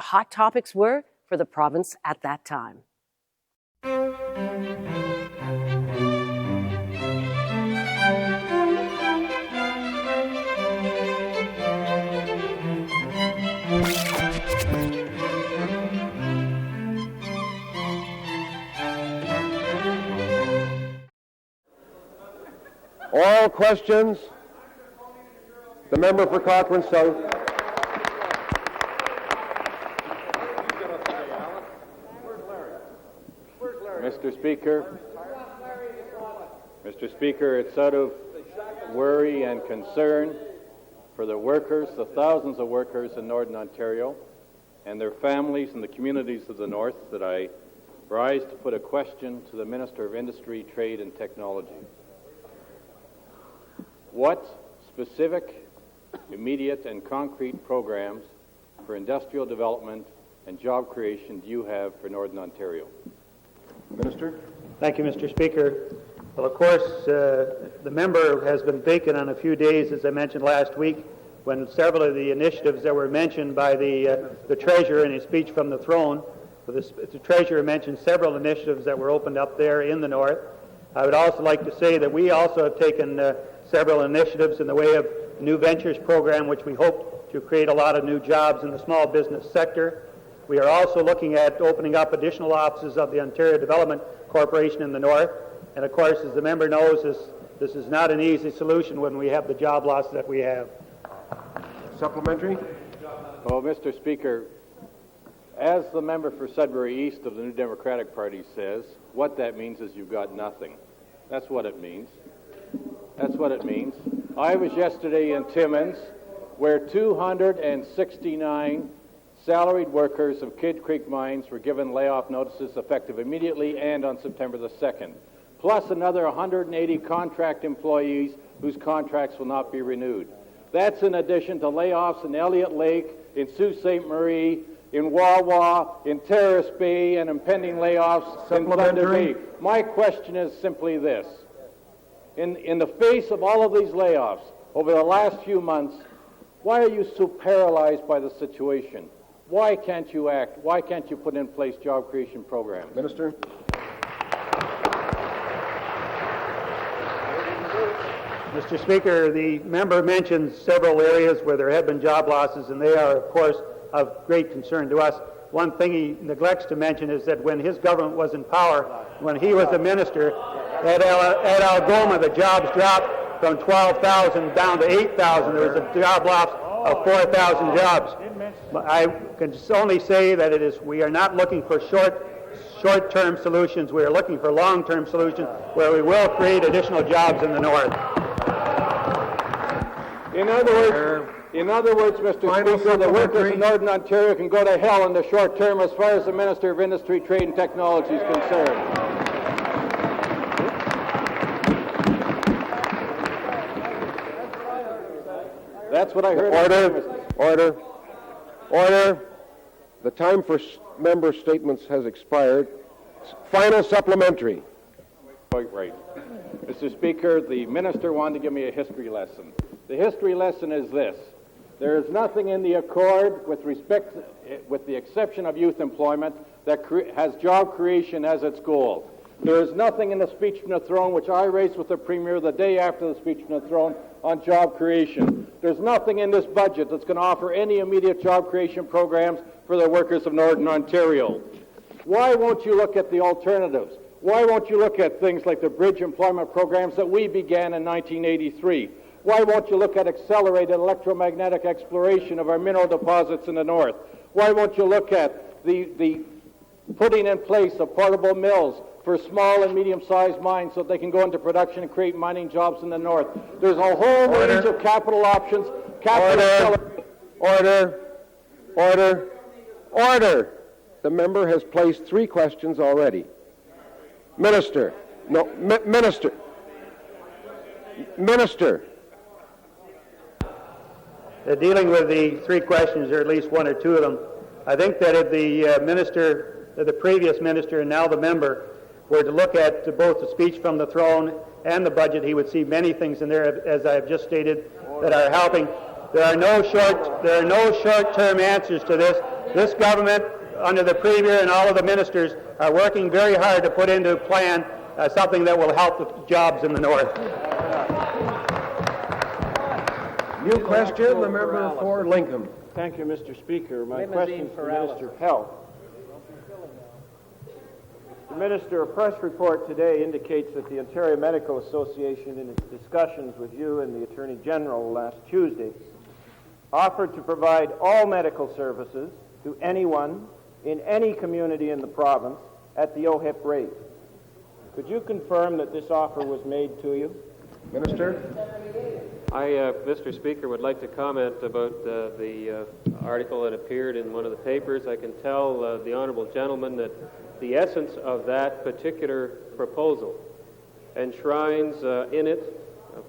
hot topics were for the province at that time. All questions? The member for Cochrane South. Mr. Speaker, it's out of worry and concern for the workers, the thousands of workers in Northern Ontario and their families and the communities of the North that I rise to put a question to the Minister of Industry, Trade and Technology. What specific, immediate and concrete programs for industrial development and job creation do you have for Northern Ontario? Minister. Thank you, Mr. Speaker. Well, of course, the member has been vacant on a few days, as I mentioned last week, when several of the initiatives that were mentioned by the Treasurer in his speech from the throne, the Treasurer mentioned several initiatives that were opened up there in the North. I would also like to say that we also have taken several initiatives in the way of New Ventures program, which we hope to create a lot of new jobs in the small business sector. We are also looking at opening up additional offices of the Ontario Development Corporation in the North. And of course, as the member knows, this is not an easy solution when we have the job loss that we have. Supplementary. Well, Mr. Speaker, as the member for Sudbury East of the New Democratic Party says, what that means is you've got nothing. That's what it means. That's what it means. I was yesterday in Timmins, where 269 salaried workers of Kidd Creek Mines were given layoff notices effective immediately and on September the 2nd, plus another 180 contract employees whose contracts will not be renewed. That's in addition to layoffs in Elliott Lake, in Sault Ste. Marie, in Wawa, in Terrace Bay, and impending layoffs in Thunder Bay. My question is simply this. In the face of all of these layoffs over the last few months, why are you so paralyzed by the situation? Why can't you act? Why can't you put in place job creation programs? Minister. Mr. Speaker, the member mentioned several areas where there have been job losses, and they are, of course, of great concern to us. One thing he neglects to mention is that when his government was in power, when he was the minister, at Algoma, the jobs dropped from 12,000 down to 8,000. There was a job loss of 4,000 jobs. I can only say that we are not looking for short-term solutions. We are looking for long-term solutions where we will create additional jobs in the North. In other words, Mr. Speaker, the workers in Northern Ontario can go to hell in the short term as far as the Minister of Industry, Trade and Technology is concerned. That's what I heard. Order. The time for member statements has expired. Final supplementary. Quite right. Mr. Speaker, the minister wanted to give me a history lesson. The history lesson is this. There is nothing in the Accord with the exception of youth employment that has job creation as its goal. There is nothing in the speech from the throne, which I raised with the Premier the day after the speech from the throne, on job creation. There's nothing in this budget that's going to offer any immediate job creation programs for the workers of Northern Ontario. Why won't you look at the alternatives? Why won't you look at things like the bridge employment programs that we began in 1983? Why won't you look at accelerated electromagnetic exploration of our mineral deposits in the North? Why won't you look at the putting in place of portable mills for small and medium-sized mines so that they can go into production and create mining jobs in the North? There's a whole range of capital options. Order. The member has placed 3 questions already. Minister. Dealing with the 3 questions, or at least 1 or 2 of them, I think that if the previous minister and now the member were to look at both the speech from the throne and the budget, he would see many things in there, as I have just stated, that are helping. There are no short-term answers to this. This government, under the Premier and all of the ministers, are working very hard to put into plan something that will help the jobs in the north. New question, the member for Lincoln. Thank you, Mr. Speaker. My question is for the Minister of Health. Mr. Minister, a press report today indicates that the Ontario Medical Association, in its discussions with you and the Attorney General last Tuesday, offered to provide all medical services to anyone in any community in the province at the OHIP rate. Could you confirm that this offer was made to you? Minister? I, Mr. Speaker, would like to comment about the article that appeared in one of the papers. I can tell the honourable gentleman that the essence of that particular proposal enshrines in it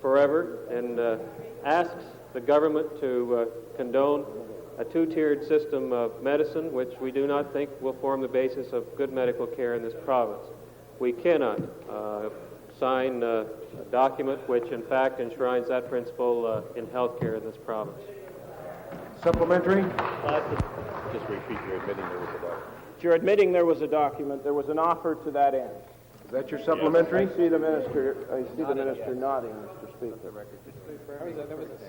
forever and asks the government to condone a two-tiered system of medicine, which we do not think will form the basis of good medical care in this province. We cannot sign a document which, in fact, enshrines that principle in health care in this province. Supplementary? Just repeat, you're admitting there was a document. You're admitting there was a document. There was an offer to that end. Is that your supplementary? I see the minister nodding, Mr.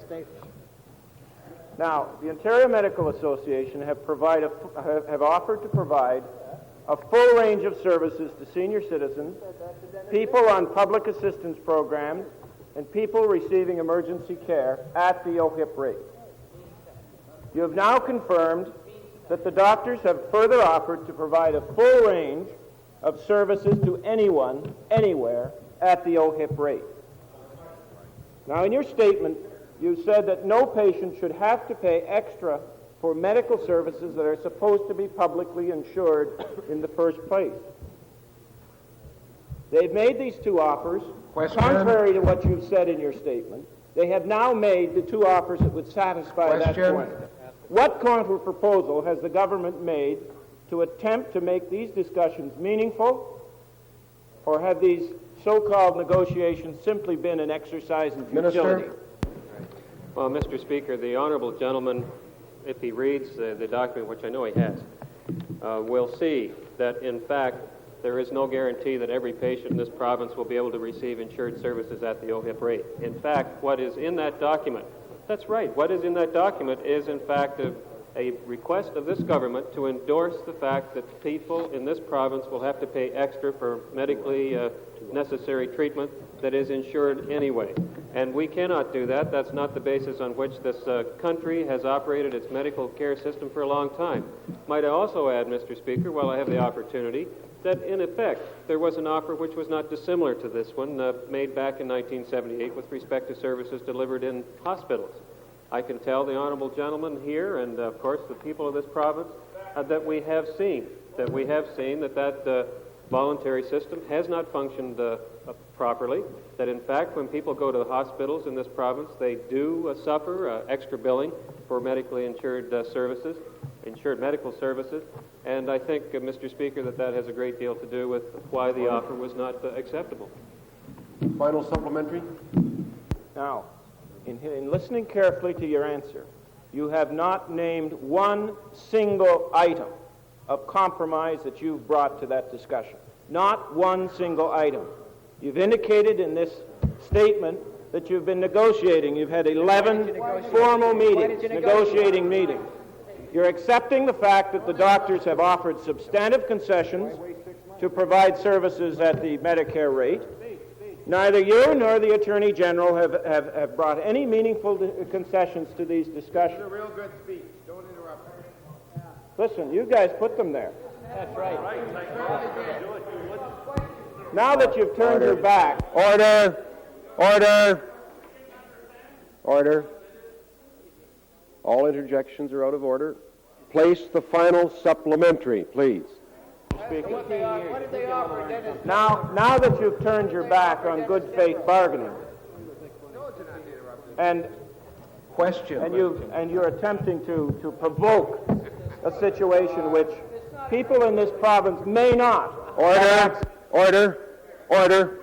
Speaker. Now, the Ontario Medical Association have offered to provide a full range of services to senior citizens, people on public assistance programs, and people receiving emergency care at the OHIP rate. You have now confirmed that the doctors have further offered to provide a full range of services to anyone, anywhere, at the OHIP rate. Now, in your statement, you said that no patient should have to pay extra for medical services that are supposed to be publicly insured in the first place. They've made these two offers. Question. Contrary to what you've said in your statement, they have now made the two offers that would satisfy that point. What counter-proposal has the government made to attempt to make these discussions meaningful, or have these so-called negotiations simply been an exercise in futility? Minister? Well, Mr. Speaker, the honourable gentleman, if he reads the document, which I know he has, will see that, in fact, there is no guarantee that every patient in this province will be able to receive insured services at the OHIP rate. In fact, what is in that document, that's right, what is in that document is, in fact, a request of this government to endorse the fact that people in this province will have to pay extra for medically necessary treatment that is insured anyway. And we cannot do that. That's not the basis on which this country has operated its medical care system for a long time. Might I also add, Mr. Speaker, while I have the opportunity, that in effect there was an offer which was not dissimilar to this one made back in 1978 with respect to services delivered in hospitals. I can tell the honourable gentleman here and, of course, the people of this province that we have seen that voluntary system has not functioned properly, that in fact when people go to the hospitals in this province they do suffer extra billing for medically insured services, insured medical services, and I think, Mr. Speaker, that has a great deal to do with why the offer was not acceptable. Final supplementary? Now, in listening carefully to your answer, you have not named one single item of compromise that you've brought to that discussion. Not one single item. You've indicated in this statement that you've been negotiating. You've had 11 formal meetings, negotiating meetings. You're accepting the fact that the doctors have offered substantive concessions to provide services at the Medicare rate. Neither you nor the Attorney General have brought any meaningful concessions to these discussions. It's a real good speech. Don't interrupt. Listen, you guys put them there. That's right. Now that you've turned your back... Order! Order! Order. All interjections are out of order. Place the final supplementary, please. Now that you've turned your back on good faith bargaining, and you're attempting to provoke a situation which people in this province may not. Order! Order! Order!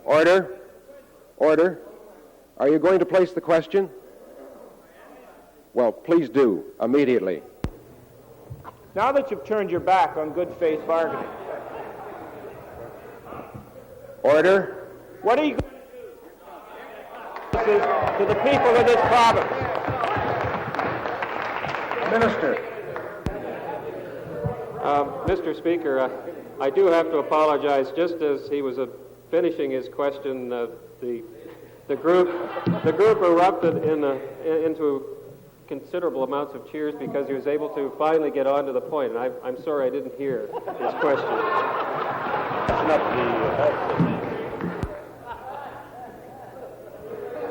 Order! Order! Are you going to place the question? Well, please do, immediately. Now that you've turned your back on good faith bargaining, Order. what are you going to do to the people of this province? Minister. Mr. Speaker, I do have to apologize. Just as he was finishing his question, the group erupted into considerable amounts of cheers because he was able to finally get on to the point. And I'm sorry I didn't hear his question.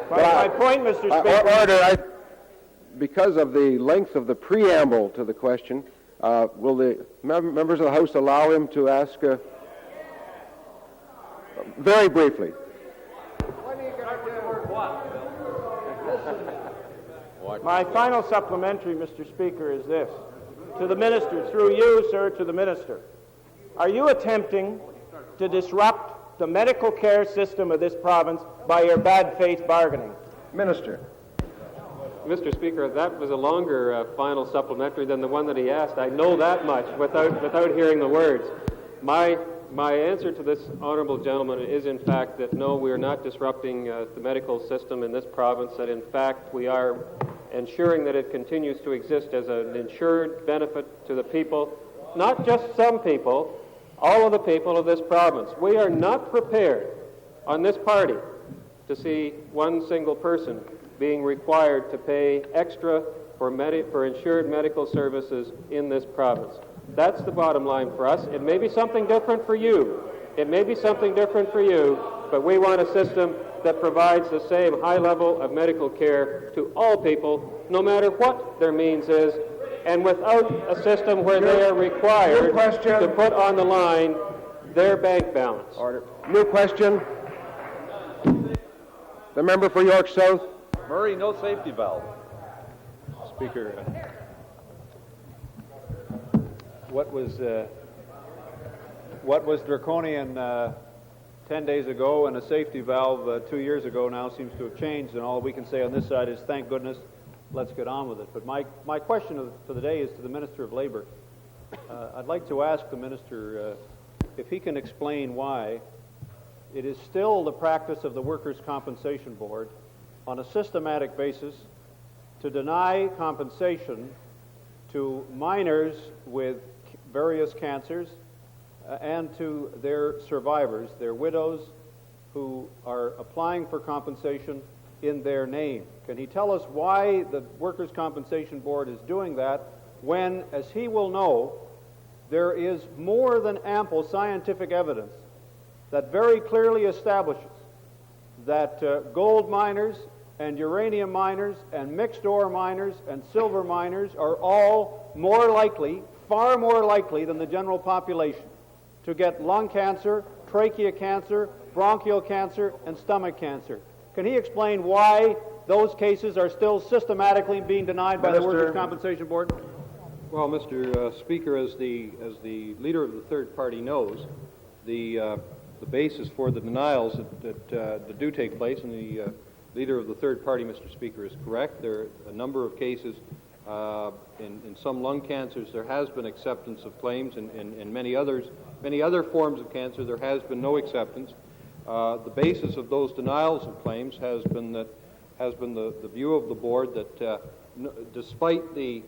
My point, Mr. Speaker. Order. Because of the length of the preamble to the question, will the members of the House allow him to ask very briefly? My final supplementary, Mr. Speaker, is this. To the minister, through you, sir, to the minister. Are you attempting to disrupt the medical care system of this province by your bad faith bargaining? Minister. Mr. Speaker, that was a longer final supplementary than the one that he asked. I know that much without hearing the words. My answer to this honourable gentleman is, in fact, that no, we are not disrupting the medical system in this province, that in fact we are ensuring that it continues to exist as an insured benefit to the people, not just some people, all of the people of this province. We are not prepared on this party to see one single person being required to pay extra for insured medical services in this province. That's the bottom line for us. It may be something different for you. It may be something different for you, but we want a system that provides the same high level of medical care to all people, no matter what their means is, and without a system where they are required to put on the line their bank balance. Order. New question. The member for York South. Murray, no safety valve. Speaker, what was draconian 10 days ago and a safety valve 2 years ago now seems to have changed, and all we can say on this side is thank goodness, let's get on with it. But my question for the day is to the Minister of Labour. I'd like to ask the Minister if he can explain why it is still the practice of the Workers' Compensation Board on a systematic basis to deny compensation to miners with various cancers and to their survivors, their widows who are applying for compensation in their name. Can he tell us why the Workers' Compensation Board is doing that when, as he will know, there is more than ample scientific evidence that very clearly establishes that gold miners and uranium miners and mixed ore miners and silver miners are all more likely, far more likely than the general population to get lung cancer, trachea cancer, bronchial cancer, and stomach cancer. Can he explain why those cases are still systematically being denied by the Workers' Compensation Board? Well, Mr. Speaker, as the leader of the third party knows, the basis for the denials that do take place, and the leader of the third party, Mr. Speaker, is correct. There are a number of cases. In some lung cancers, there has been acceptance of claims. In many other forms of cancer, there has been no acceptance. The basis of those denials of claims has been the view of the board that despite the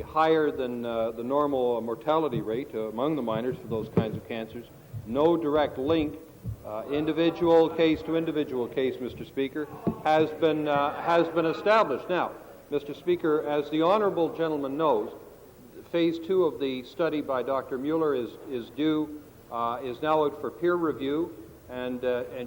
higher than the normal mortality rate among the miners for those kinds of cancers, no direct link, individual case to individual case, Mr. Speaker, has been established. Now, Mr. Speaker, as the honourable gentleman knows, Phase 2 of the study by Dr. Mueller is now out for peer review and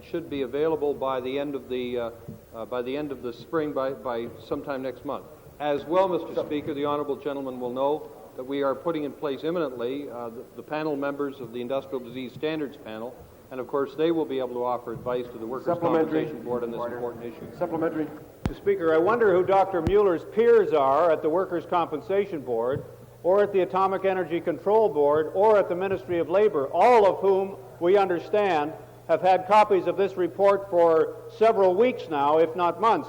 should be available by the end of the spring, by sometime next month. As well, Mr. Speaker, the honourable gentleman will know that we are putting in place imminently the panel members of the Industrial Disease Standards Panel, and of course they will be able to offer advice to the Workers' Compensation Board on this important issue. Supplementary. Mr. Speaker, I wonder who Dr. Mueller's peers are at the Workers' Compensation Board, or at the Atomic Energy Control Board, or at the Ministry of Labor, all of whom we understand have had copies of this report for several weeks now, if not months.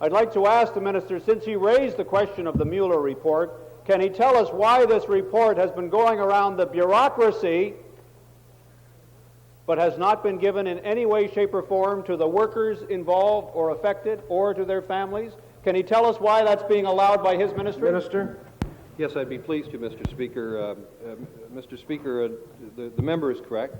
I'd like to ask the Minister, since he raised the question of the Mueller report, can he tell us why this report has been going around the bureaucracy but has not been given in any way, shape, or form to the workers involved or affected or to their families? Can he tell us why that's being allowed by his ministry? Minister? Yes, I'd be pleased to, Mr. Speaker. Mr. Speaker, the member is correct.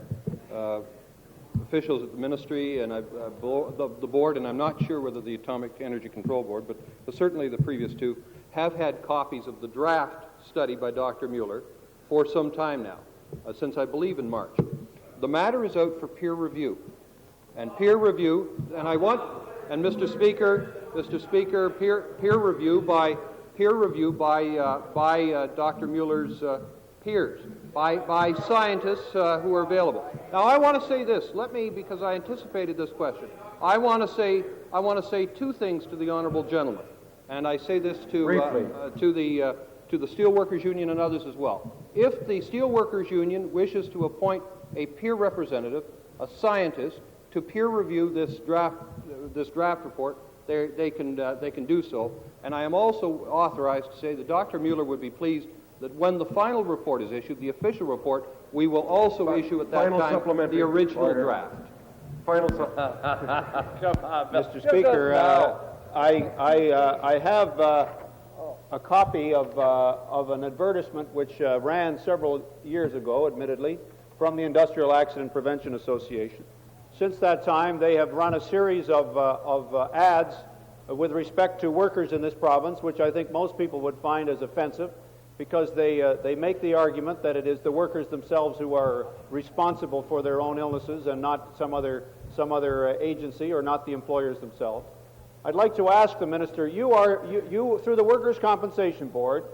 Officials at the ministry and the board, and I'm not sure whether the Atomic Energy Control Board, but certainly the previous two, have had copies of the draft study by Dr. Mueller for some time now, since I believe in March. The matter is out for peer review, and peer review, and Mr. Speaker, peer review by Dr. Mueller's peers, by scientists who are available. Now, I want to say this. Because I anticipated this question, I want to say two things to the honourable gentleman, and I say this to the Steelworkers Union and others as well. If the Steelworkers Union wishes to appoint a peer representative, a scientist, to peer review this draft report, they can do so. And I am also authorized to say that Dr. Mueller would be pleased that when the final report is issued, the official report, we will also issue at that time the original draft. Mr. Speaker, I have a copy of an advertisement which ran several years ago, admittedly, from the Industrial Accident Prevention Association. Since that time, they have run a series of ads with respect to workers in this province, which I think most people would find as offensive, because they make the argument that it is the workers themselves who are responsible for their own illnesses and not some other agency, or not the employers themselves. I'd like to ask the minister, you through the Workers' Compensation Board,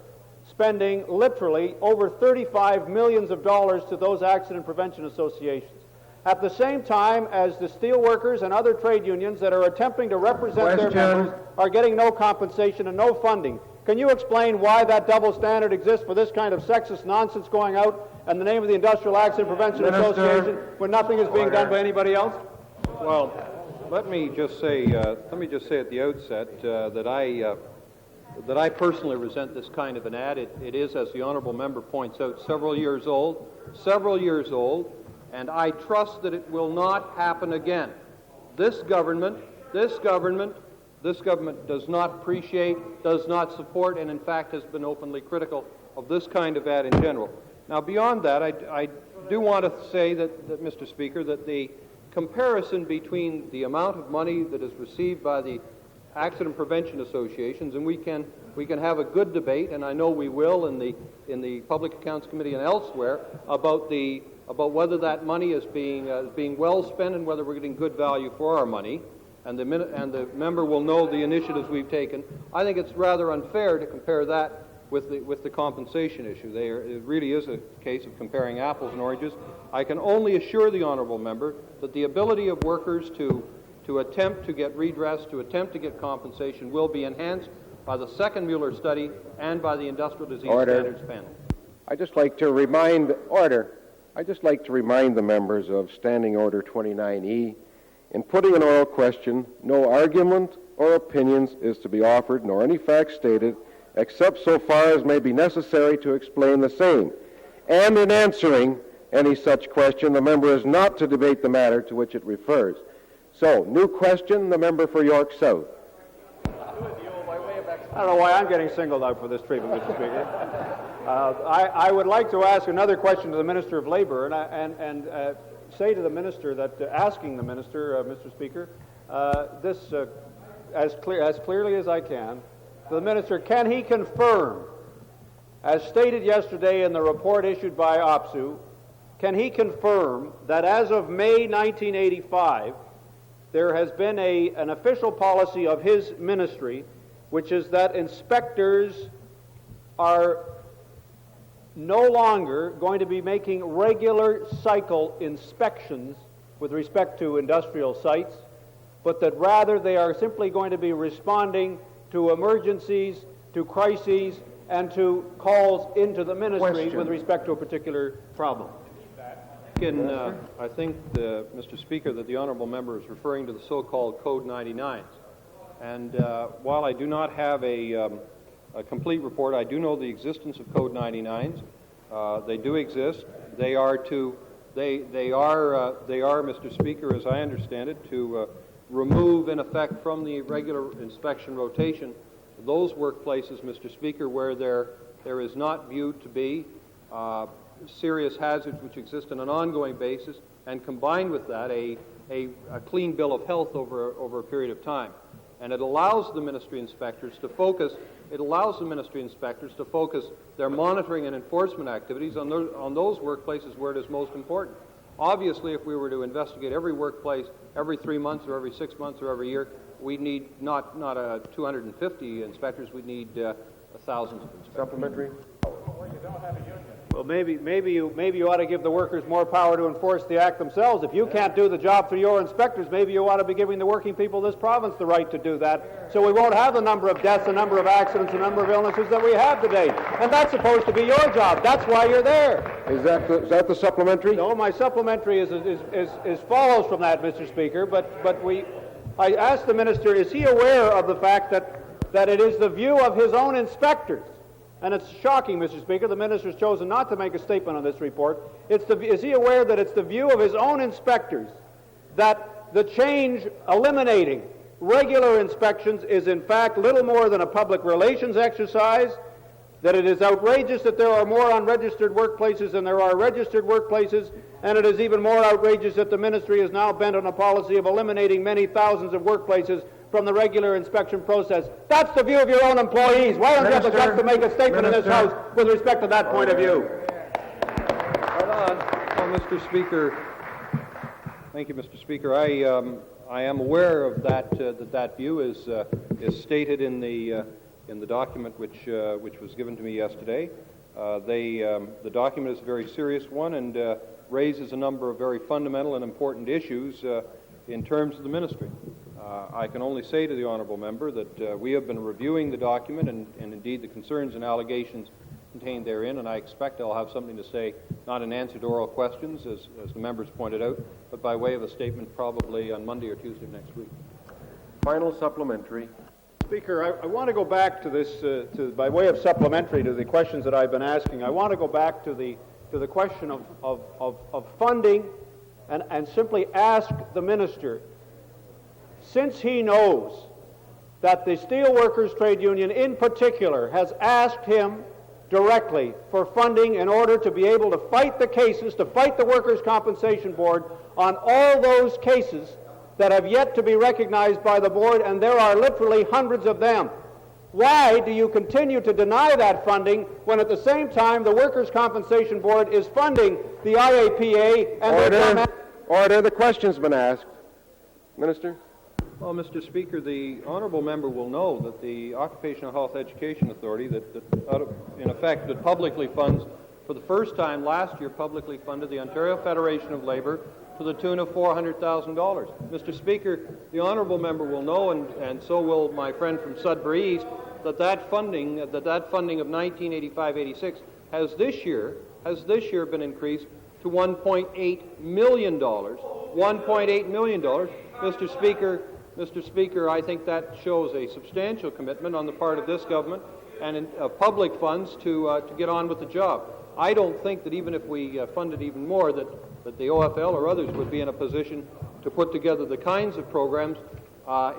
spending literally over $35 million to those accident prevention associations, at the same time as the steel workers and other trade unions that are attempting to represent their members are getting no compensation and no funding. Can you explain why that double standard exists for this kind of sexist nonsense going out in the name of the Industrial Accident Prevention Association when nothing is being done by anybody else? Well, let me just say at the outset that I personally resent this kind of an ad. It is, as the honourable member points out, several years old, and I trust that it will not happen again. This government does not appreciate, does not support, and in fact has been openly critical of this kind of ad in general. Now, beyond that, I do want to say that, Mr. Speaker, that the comparison between the amount of money that is received by the accident prevention associations, and we can have a good debate, and I know we will in the Public Accounts Committee and elsewhere about whether that money is being well spent and whether we're getting good value for our money, and the member will know the initiatives we've taken. I think it's rather unfair to compare that with the compensation issue. It really is a case of comparing apples and oranges. I can only assure the honourable member that the ability of workers to attempt to get redress, to attempt to get compensation, will be enhanced by the second Mueller study and by the Industrial Disease Standards Panel. I'd just like to remind the members of Standing Order 29E. In putting an oral question, no argument or opinions is to be offered, nor any facts stated, except so far as may be necessary to explain the same. And in answering any such question, the member is not to debate the matter to which it refers. So, new question, the member for York South. I don't know why I'm getting singled out for this treatment, Mr. Speaker. I would like to ask another question to the Minister of Labour, and say to the Minister that, asking the Minister, Mr. Speaker, this as clearly as I can, to the Minister, can he confirm, as stated yesterday in the report issued by OPSU, can he confirm that as of May 1985, there has been an official policy of his ministry, which is that inspectors are no longer going to be making regular cycle inspections with respect to industrial sites, but that rather they are simply going to be responding to emergencies, to crises, and to calls into the ministry with respect to a particular problem? I think, Mr. Speaker, that the honourable member is referring to the so-called Code 99s. And while I do not have a a complete report. I do know the existence of Code 99s. They do exist. They are, Mr. Speaker, as I understand it, to remove, in effect, from the regular inspection rotation those workplaces, Mr. Speaker, where there is not viewed to be serious hazards which exist on an ongoing basis, and combined with that a clean bill of health over a period of time. And it allows the ministry inspectors to focus. It allows the ministry inspectors to focus their monitoring and enforcement activities on those workplaces where it is most important. Obviously, if we were to investigate every workplace every 3 months or every 6 months or every year, we'd need not 250 inspectors. We'd need thousands of inspectors. Supplementary. Well, maybe you ought to give the workers more power to enforce the act themselves. If you can't do the job through your inspectors, maybe you ought to be giving the working people of this province the right to do that, so we won't have the number of deaths, the number of accidents, the number of illnesses that we have today. And that's supposed to be your job. That's why you're there. Is that the supplementary? No, my supplementary is follows from that, Mr. Speaker. I asked the minister, is he aware of the fact that it is the view of his own inspectors? And it's shocking, Mr. Speaker, the minister's chosen not to make a statement on this report. Is he aware that it's the view of his own inspectors that the change eliminating regular inspections is in fact little more than a public relations exercise, that it is outrageous that there are more unregistered workplaces than there are registered workplaces, and it is even more outrageous that the ministry is now bent on a policy of eliminating many thousands of workplaces from the regular inspection process? That's the view of your own employees. Why don't you have the guts to make a statement in this House with respect to that point of view? Well, Mr. Speaker, thank you, Mr. Speaker. I am aware of that view is stated in the document which was given to me yesterday. The document is a very serious one and raises a number of very fundamental and important issues in terms of the ministry. I can only say to the honourable member that we have been reviewing the document and indeed the concerns and allegations contained therein, and I expect I'll have something to say, not in answer to oral questions, as the members pointed out, but by way of a statement probably on Monday or Tuesday of next week. Final supplementary. Speaker, I want to go back to this, by way of supplementary to the questions that I've been asking. I want to go back to the question of funding and simply ask the minister, since he knows that the Steelworkers Trade Union in particular has asked him directly for funding in order to be able to fight the cases, to fight the Workers' Compensation Board on all those cases that have yet to be recognized by the board, and there are literally hundreds of them. Why do you continue to deny that funding when at the same time the Workers' Compensation Board is funding the IAPA and Order. The question's been asked. Minister? Well, Mr. Speaker, the honourable member will know that the Occupational Health Education Authority, in effect, that publicly funds, for the first time last year, publicly funded the Ontario Federation of Labour to the tune of $400,000. Mr. Speaker, the honourable member will know, and so will my friend from Sudbury East, that funding of 1985-86 has this year been increased to $1.8 million. $1.8 million. Mr. Speaker, I think that shows a substantial commitment on the part of this government and public funds to get on with the job. I don't think that even if we funded even more, that the OFL or others would be in a position to put together the kinds of programs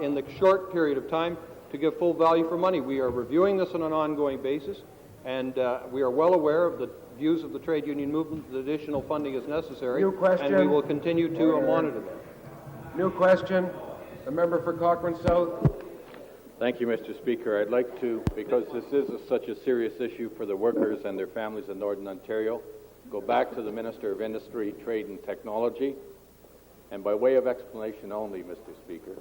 in the short period of time to give full value for money. We are reviewing this on an ongoing basis, and we are well aware of the views of the trade union movement that additional funding is necessary, and we will continue to monitor that. New question. The member for Cochrane South. Thank you, Mr. Speaker. I'd like to, because this is such a serious issue for the workers and their families in Northern Ontario, go back to the Minister of Industry, Trade and Technology, and by way of explanation only, Mr. Speaker,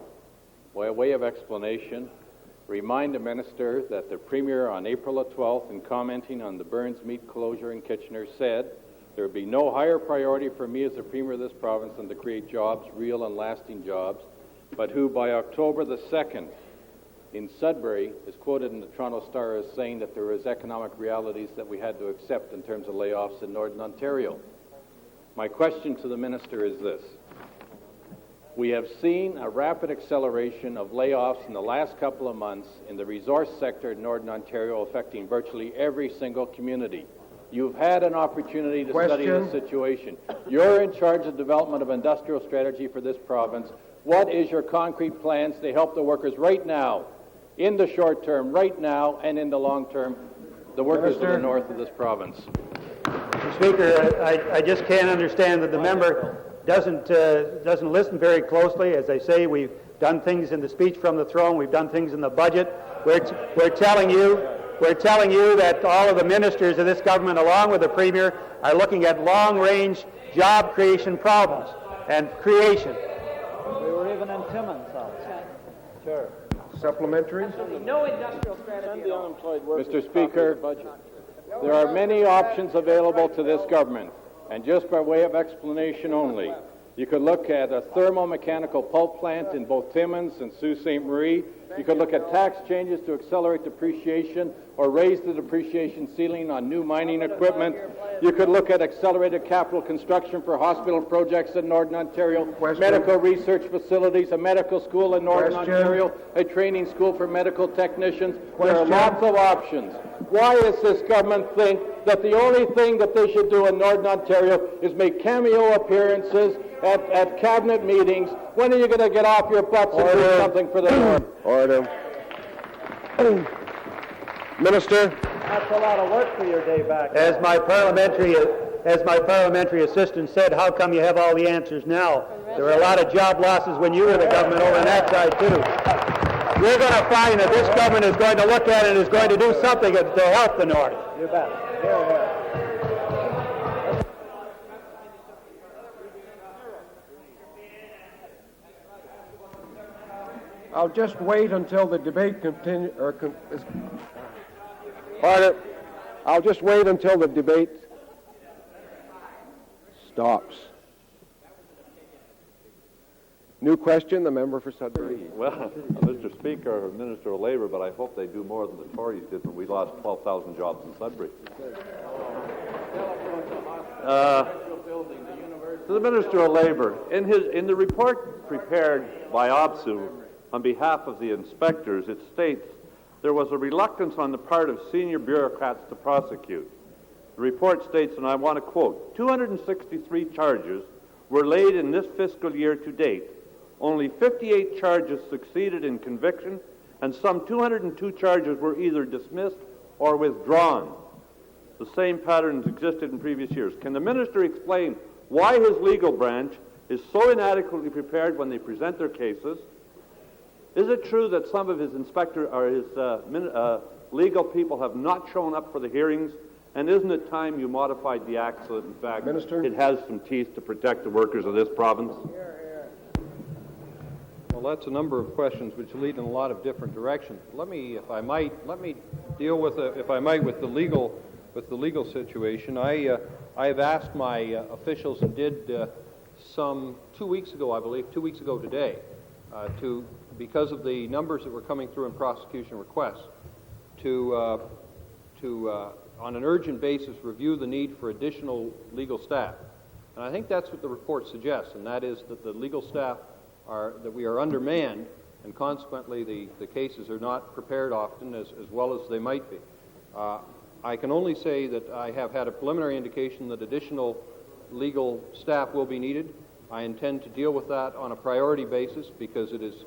by way of explanation, remind the Minister that the Premier on April 12th, in commenting on the Burns meat closure in Kitchener, said, "There would be no higher priority for me as the Premier of this province than to create jobs, real and lasting jobs," but who by October the 2nd in Sudbury is quoted in the Toronto Star as saying that there was economic realities that we had to accept in terms of layoffs in Northern Ontario. My question to the Minister is this. We have seen a rapid acceleration of layoffs in the last couple of months in the resource sector in Northern Ontario, affecting virtually every single community. You've had an opportunity to study the situation. You're in charge of development of industrial strategy for this province. What is your concrete plans to help the workers right now, in the short term, right now, and in the long term, the workers of the north of this province? Mr. Speaker, I just can't understand that the member doesn't listen very closely. As I say, we've done things in the speech from the throne. We've done things in the budget. We're telling you that all of the ministers of this government, along with the Premier, are looking at long-range job creation problems and creation. We were even in Timmins' house. Sure. Supplementary? No industrial strategy at all. Mr. Speaker, there are many options available to this government, and just by way of explanation only, you could look at a thermomechanical pulp plant in both Timmins and Sault Ste. Marie. You could look at tax changes to accelerate depreciation or raise the depreciation ceiling on new mining equipment. You could look at accelerated capital construction for hospital projects in Northern Ontario, medical research facilities, a medical school in Northern Ontario, a training school for medical technicians. There are lots of options. Why does this government think that the only thing that they should do in Northern Ontario is make cameo appearances at cabinet meetings? When are you going to get off your butts and do something for the North? Order. Minister. That's a lot of work for your day back. As my parliamentary assistant said, how come you have all the answers now? There were a lot of job losses when you were the government over on that side, too. You're going to find that this government is going to look at it and is going to do something to help the North. You bet. Here, here. I'll just wait until the debate Order. I'll just wait until the debate stops. New question, the member for Sudbury. Well, Mr. Speaker, Minister of Labour, but I hope they do more than the Tories did when we lost 12,000 jobs in Sudbury. To the Minister of Labour, in the report prepared by OPSU on behalf of the inspectors, it states there was a reluctance on the part of senior bureaucrats to prosecute. The report states, and I want to quote, 263 charges were laid in this fiscal year to date. Only 58 charges succeeded in conviction, and some 202 charges were either dismissed or withdrawn. The same patterns existed in previous years. Can the minister explain why his legal branch is so inadequately prepared when they present their cases? Is it true that some of his legal people have not shown up for the hearings? And isn't it time you modified the act so that, in fact, Minister? It has some teeth to protect the workers of this province? Well, that's a number of questions which lead in a lot of different directions. Let me deal with, with the legal situation. I have asked my officials, and did some 2 weeks ago, I believe, 2 weeks ago today, because of the numbers that were coming through in prosecution requests, to on an urgent basis, review the need for additional legal staff. And I think that's what the report suggests, and that is that the legal staff that we are undermanned, and consequently the cases are not prepared often as well as they might be. I can only say that I have had a preliminary indication that additional legal staff will be needed. I intend to deal with that on a priority basis because it is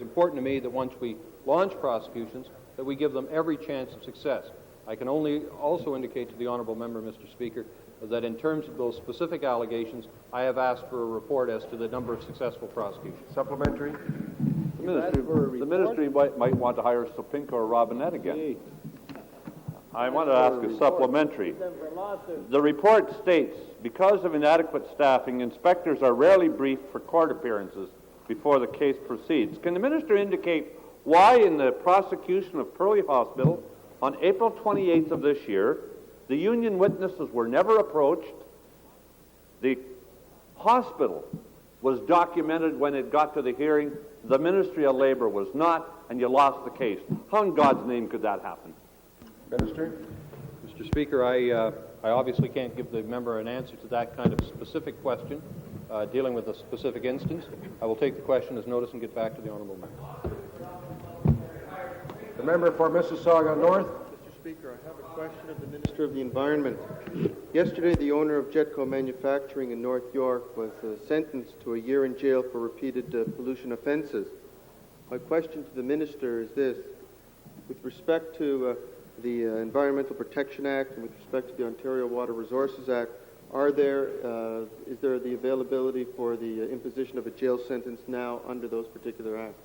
important to me that once we launch prosecutions, that we give them every chance of success. I can only also indicate to the honourable member, Mr. Speaker, that in terms of those specific allegations, I have asked for a report as to the number of successful prosecutions. Supplementary. The ministry might want to hire Sopinka or Robinette again. I want to ask a supplementary. The report states, because of inadequate staffing, inspectors are rarely briefed for court appearances before the case proceeds. Can the minister indicate why in the prosecution of Purley Hospital on April 28th of this year, the union witnesses were never approached, the hospital was documented when it got to the hearing, the Ministry of Labour was not, and you lost the case? How in God's name could that happen? Minister. Mr. Speaker, I obviously can't give the member an answer to that kind of specific question. dealing with a specific instance. I will take the question as notice and get back to the honourable member. The member for Mississauga North. Mr. Speaker, I have a question of the Minister of the Environment. Yesterday, the owner of Jetco Manufacturing in North York was sentenced to a year in jail for repeated pollution offences. My question to the Minister is this. With respect to the Environmental Protection Act and with respect to the Ontario Water Resources Act, is there the availability for the imposition of a jail sentence now under those particular acts?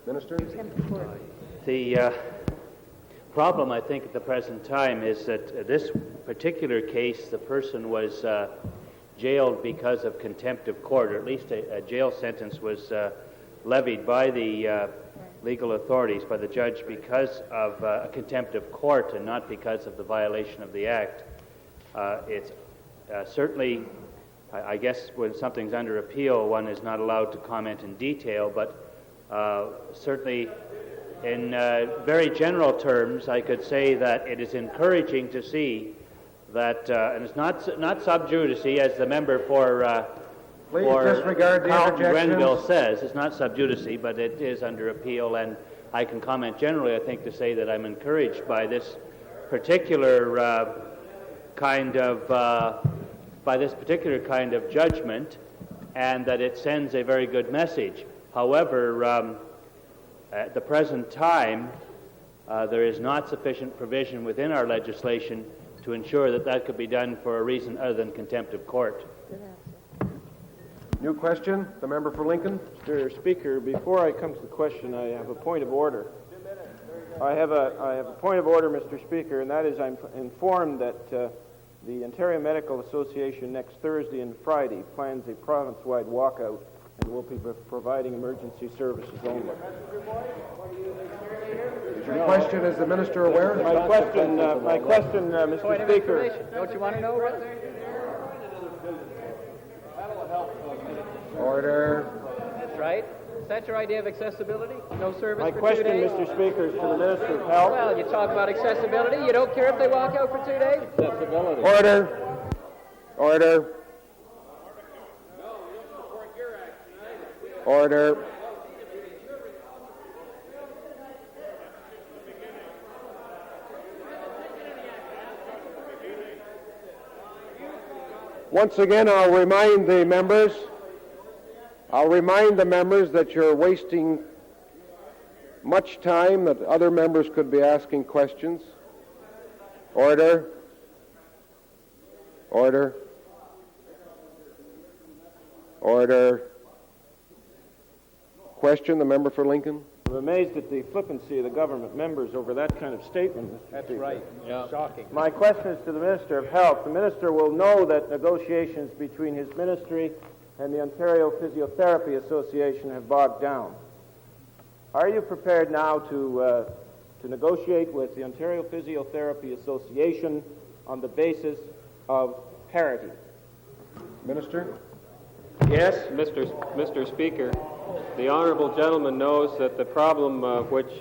Minister? The problem, I think, at the present time is that this particular case, the person was jailed because of contempt of court, or at least a jail sentence was levied by the legal authorities, by the judge, because of a contempt of court and not because of the violation of the act. It's certainly, I guess when something's under appeal, one is not allowed to comment in detail, but certainly in very general terms, I could say that it is encouraging to see that, and it's not sub judice, as the member for Carlton Grenville says. It's not sub judice, but it is under appeal, and I can comment generally, I think, to say that I'm encouraged by this particular kind of judgment, and that it sends a very good message. However, at the present time, there is not sufficient provision within our legislation to ensure that that could be done for a reason other than contempt of court. New question, the member for Lincoln. Mr. Speaker, before I come to the question, I have a point of order. I have a point of order, Mr. Speaker, and that is I'm informed that the Ontario Medical Association next Thursday and Friday plans a province-wide walkout and will be providing emergency services only. Your question, is the minister aware? My question, Mr. Speaker. Don't you want to know, Russ? Order. That's right. Is that your idea of accessibility? No service My for 2 question, days? Mr. Speaker, is to the Minister of Health. Well, you talk about accessibility. You don't care if they walk out for 2 days? Accessibility. Order. Order. Order. Once again, I'll remind the members that you're wasting much time, that other members could be asking questions. Order. Order. Order. Question, the member for Lincoln. I'm amazed at the flippancy of the government members over that kind of statement, Mr. That's Speaker. right. Yeah. Shocking. My question is to the Minister of Health. The Minister will know that negotiations between his ministry and the Ontario Physiotherapy Association have bogged down. Are you prepared now to negotiate with the Ontario Physiotherapy Association on the basis of parity? Minister? Yes, Mr. Speaker. The honourable gentleman knows that the problem which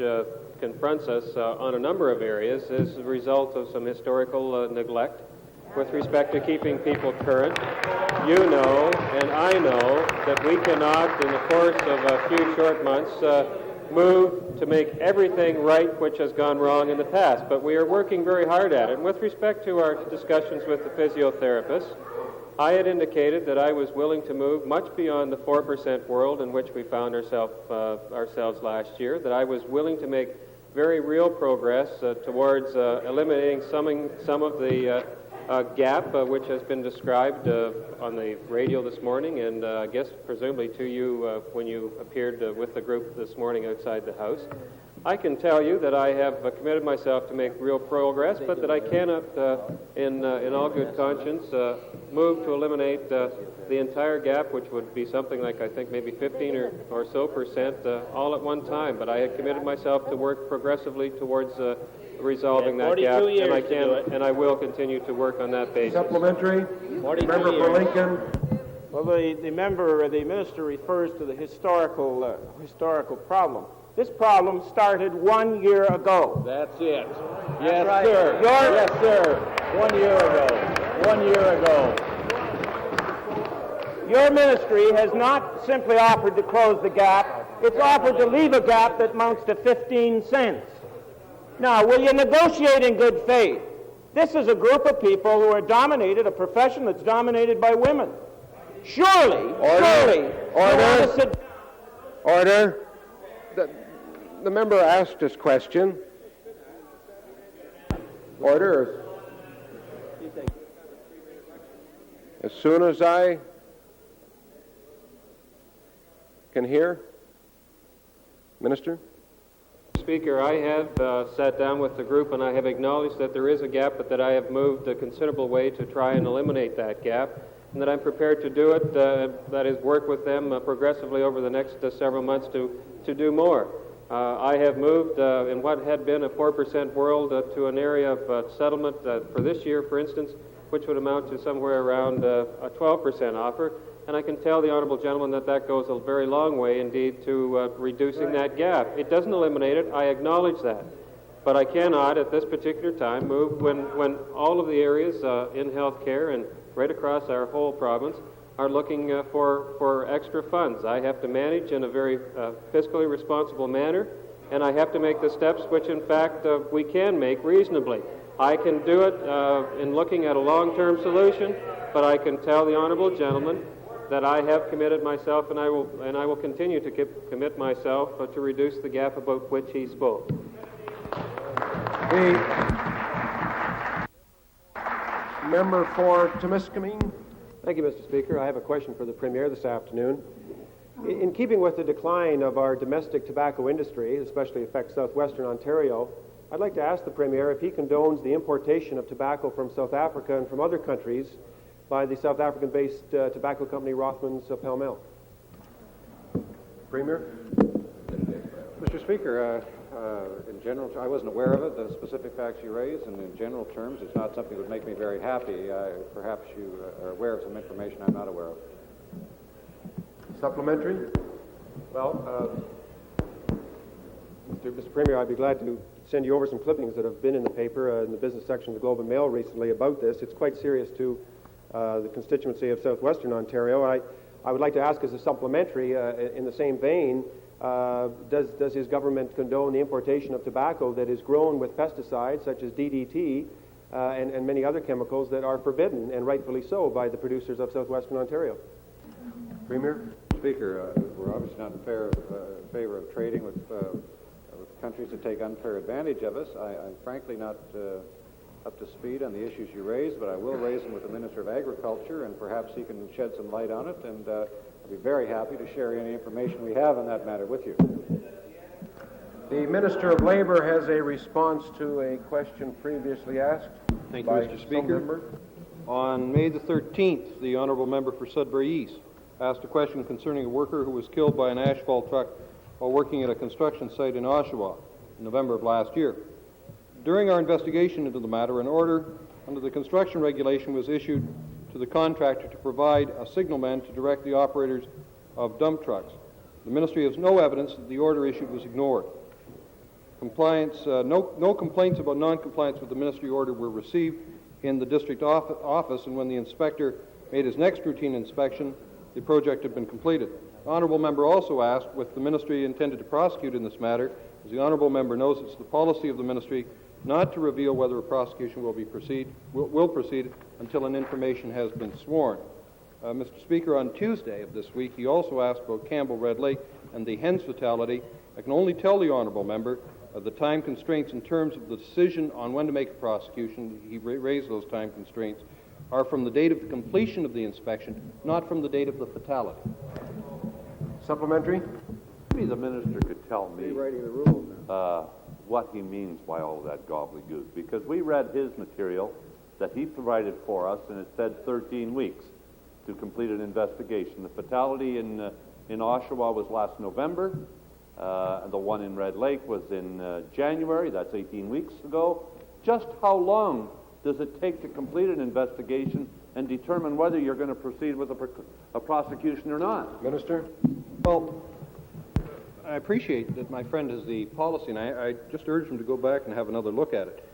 confronts us on a number of areas is the result of some historical neglect with respect to keeping people current. You know, and I know, that we cannot, in the course of a few short months, move to make everything right which has gone wrong in the past, but we are working very hard at it. And with respect to our discussions with the physiotherapists, I had indicated that I was willing to move much beyond the 4% world in which we found ourselves last year, that I was willing to make very real progress towards eliminating some of the gap which has been described on the radio this morning, and I guess presumably to you when you appeared with the group this morning outside the House. I can tell you that I have committed myself to make real progress, but that I cannot, in all good conscience, move to eliminate the entire gap, which would be something like, I think, maybe 15 or so percent all at one time. But I had committed myself to work progressively towards resolving that gap, and I can and I will continue to work on that basis. Supplementary. Member for Lincoln. Well, the minister refers to the historical problem. This problem started 1 year ago. That's it. Yes, Right. sir. Yes, sir. 1 year ago. 1 year ago. Your ministry has not simply offered to close the gap, it's offered to leave a gap that amounts to 15 cents. Now, will you negotiate in good faith? This is a group of people who are dominated, a profession that's dominated by women. Surely, Order. The member asked his question. Order. As soon as I can hear, Minister. Speaker, I have sat down with the group and I have acknowledged that there is a gap, but that I have moved a considerable way to try and eliminate that gap, and that I'm prepared to do it, that is, work with them progressively over the next several months to do more. I have moved in what had been a 4% world to an area of settlement for this year, for instance, which would amount to somewhere around a 12% offer. And I can tell the honourable gentleman that that goes a very long way indeed to reducing that gap. It doesn't eliminate it, I acknowledge that. But I cannot at this particular time move when all of the areas in health care and right across our whole province are looking for extra funds. I have to manage in a very fiscally responsible manner, and I have to make the steps which in fact we can make reasonably. I can do it in looking at a long-term solution, but I can tell the honourable gentleman that I have committed myself, and I will continue to commit myself to reduce the gap about which he spoke. The member for Timiskaming. Thank you, Mr. Speaker. I have a question for the Premier this afternoon. In keeping with the decline of our domestic tobacco industry, especially affects southwestern Ontario, I'd like to ask the Premier if he condones the importation of tobacco from South Africa and from other countries by the South African-based tobacco company Rothmans of Pall Mall. Premier? Mr. Speaker, in general, I wasn't aware of it, the specific facts you raised, and in general terms, it's not something that would make me very happy. Perhaps you are aware of some information I'm not aware of. Supplementary? Well, Mr. Premier, I'd be glad to send you over some clippings that have been in the paper, in the business section of the Globe and Mail recently about this. It's quite serious to the constituency of southwestern Ontario. I would like to ask as a supplementary, in the same vein, does his government condone the importation of tobacco that is grown with pesticides such as DDT and many other chemicals that are forbidden, and rightfully so, by the producers of southwestern Ontario? Premier? Speaker, we're obviously not in favor of trading with countries that take unfair advantage of us. I'm frankly not up to speed on the issues you raised, but I will raise them with the Minister of Agriculture, and perhaps he can shed some light on it, and I'll be very happy to share any information we have on that matter with you. The Minister of Labour has a response to a question previously asked. Thank you, Mr. Speaker. On May the 13th, the Honourable Member for Sudbury East asked a question concerning a worker who was killed by an asphalt truck while working at a construction site in Oshawa in November of last year. During our investigation into the matter, an order under the construction regulation was issued to the contractor to provide a signalman to direct the operators of dump trucks. The Ministry has no evidence that the order issued was ignored. No complaints about non-compliance with the Ministry order were received in the district office, and when the inspector made his next routine inspection, the project had been completed. The Honourable Member also asked if the Ministry intended to prosecute in this matter. As the Honourable Member knows, it's the policy of the Ministry not to reveal whether a prosecution will proceed until an information has been sworn. Mr. Speaker, on Tuesday of this week, he also asked about Campbell Red Lake and the hens fatality. I can only tell the Honourable Member the time constraints in terms of the decision on when to make a prosecution, he raised those time constraints, are from the date of the completion of the inspection, not from the date of the fatality. Supplementary? Maybe the Minister could tell me what he means by all of that gobbledygook, because we read his material that he provided for us, and it said 13 weeks to complete an investigation. The fatality in Oshawa was last November. The one in Red Lake was in January. That's 18 weeks ago. Just how long does it take to complete an investigation and determine whether you're going to proceed with a prosecution or not? Minister? Well, I appreciate that my friend has the policy, and I just urge him to go back and have another look at it.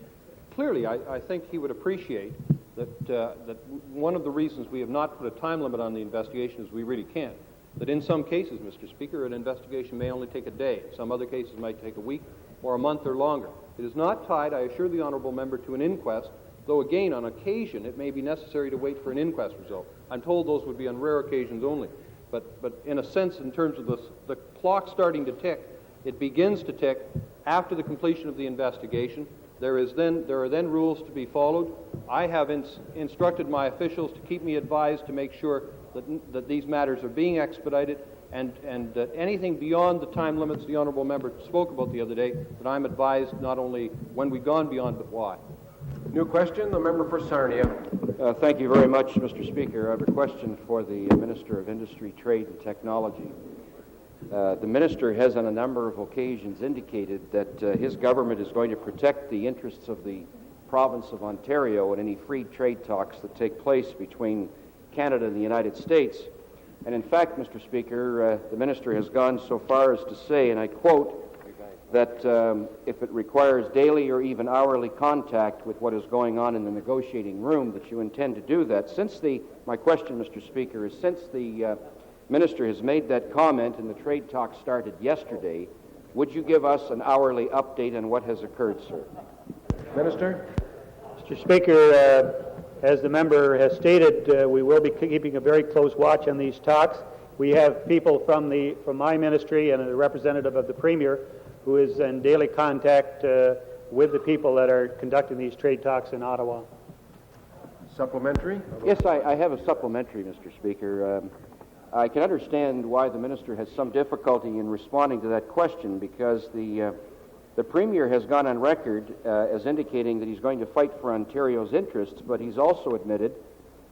Clearly, I think he would appreciate that one of the reasons we have not put a time limit on the investigation is we really can't. That in some cases, Mr. Speaker, an investigation may only take a day. Some other cases might take a week or a month or longer. It is not tied, I assure the honourable member, to an inquest, though again, on occasion, it may be necessary to wait for an inquest result. I'm told those would be on rare occasions only. But in a sense, in terms of the clock starting to tick, it begins to tick after the completion of the investigation. There are then rules to be followed. I have instructed my officials to keep me advised to make sure that these matters are being expedited, and that anything beyond the time limits the honourable member spoke about the other day, that I'm advised not only when we've gone beyond, but why. New question, the member for Sarnia. Thank you very much, Mr. Speaker. I have a question for the Minister of Industry, Trade and Technology. The Minister has on a number of occasions indicated that his government is going to protect the interests of the province of Ontario in any free trade talks that take place between Canada and the United States. And in fact, Mr. Speaker, the Minister has gone so far as to say, and I quote, that if it requires daily or even hourly contact with what is going on in the negotiating room, that you intend to do that. My question, Mr. Speaker, is since the Minister has made that comment and the trade talks started yesterday, would you give us an hourly update on what has occurred, sir? Minister? Mr. Speaker, as the member has stated, we will be keeping a very close watch on these talks. We have people from my ministry and a representative of the Premier who is in daily contact with the people that are conducting these trade talks in Ottawa. Supplementary? Yes, I have a supplementary, Mr. Speaker. I can understand why the Minister has some difficulty in responding to that question, because the Premier has gone on record as indicating that he's going to fight for Ontario's interests, but he's also admitted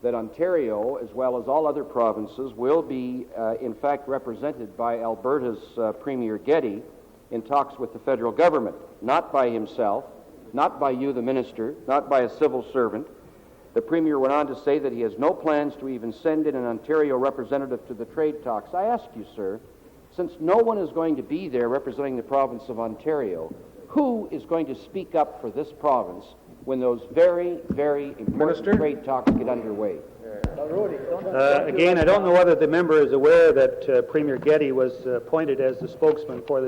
that Ontario, as well as all other provinces, will be, in fact, represented by Alberta's Premier Getty in talks with the federal government, not by himself, not by you, the Minister, not by a civil servant. The Premier went on to say that he has no plans to even send in an Ontario representative to the trade talks. I ask you, sir, since no one is going to be there representing the province of Ontario, who is going to speak up for this province when those very, very important trade talks get underway? Again, I don't know whether the member is aware that Premier Getty was appointed as the spokesman for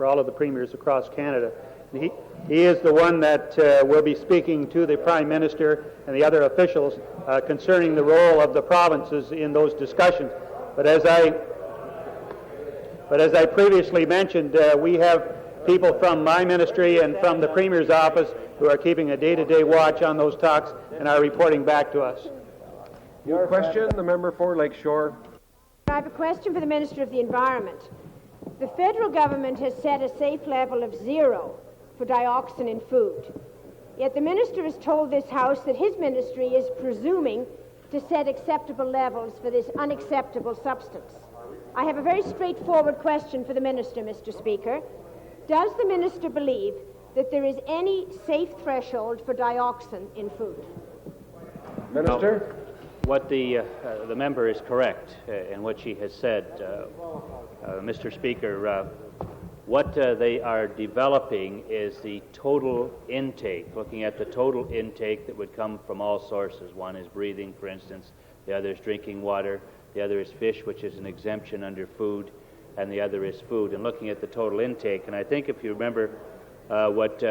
all of the premiers across Canada. He is the one that will be speaking to the Prime Minister and the other officials concerning the role of the provinces in those discussions. But as I previously mentioned, we have people from my ministry and from the Premier's office who are keeping a day-to-day watch on those talks and are reporting back to us. New question, the member for Lakeshore. I have a question for the Minister of the Environment. The federal government has set a safe level of 0 for dioxin in food. Yet the Minister has told this House that his ministry is presuming to set acceptable levels for this unacceptable substance. I have a very straightforward question for the Minister, Mr. Speaker. Does the Minister believe that there is any safe threshold for dioxin in food? Minister? What the member is correct in what she has said, Mr. Speaker. What they are developing is the total intake, looking at the total intake that would come from all sources. One is breathing, for instance. The other is drinking water. The other is fish, which is an exemption under food. And the other is food. And looking at the total intake, and I think if you remember what